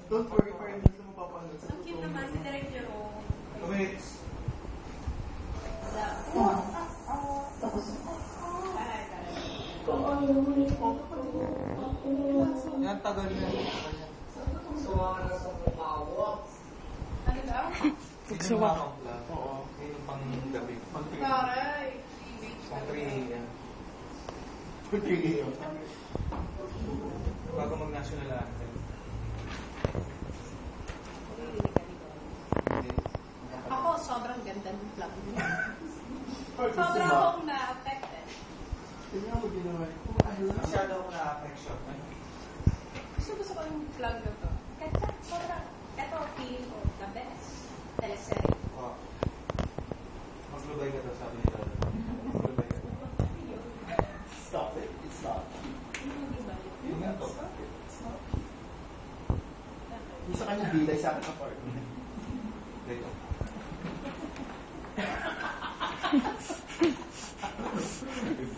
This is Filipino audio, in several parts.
Don't worry, parang gusto mo papanood sa Ang cute naman si Direk Jerome. Comments. Yan, tagal na. Suwa na sa mukha mo. Ano daw? Pagsawa. Oo. Yung pang gabi. Pang 3. Taray. Pang 3 a.m. Pang 3 a.m. Bago mag-national anthem. Ako, sobrang ganda ng vlog niya. Sobrang akong na-affected. Tignan mo ginawa. Masyado ako na-affection. Gusto ko yung vlog na to. Kaya sobrang, ito feeling ko, the best teleserye. Oo. Maglubay ka daw, sabi nila. Maglubay ka daw. Stop it. It's not. Yun nga to. Yung sa kanya bilay sa akin apart. Dito.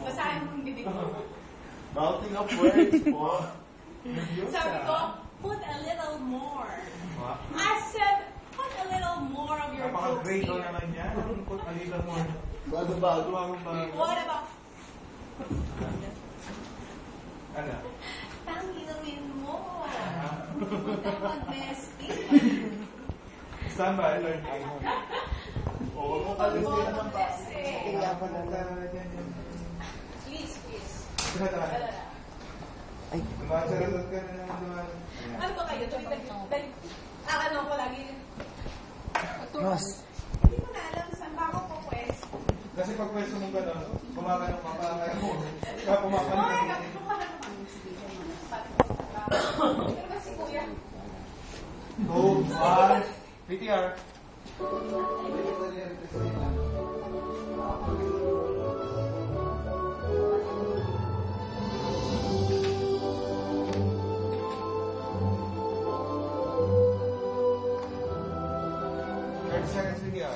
Basahin mo yung bibig ko. Mounting of words po. Sabi ko, put a little more. Wow. I said, put a little more of your jokes Napaka-great daw here. naman yan. Put a little more. Bago-bago. What about Ano? tanggalin mo? Huwag ka mag-nesty. Saan ba? Learn I. Oo, mo kalusin naman ba? Kaya pa na Please, please. Tara. Ay. Tumasaralot ka na naman dumaan. Ano ba kayo? Ano ko lagi? Mas. Hindi mo na alam saan ba ako po pwes. Kasi pag pwesto mong gano'n, kumakanong mapangay mo. Kaya pumakanong Oo, ka kami din. kumahan naman. Pero ba si Kuya? 2, 1, PTR. Seconds PTR.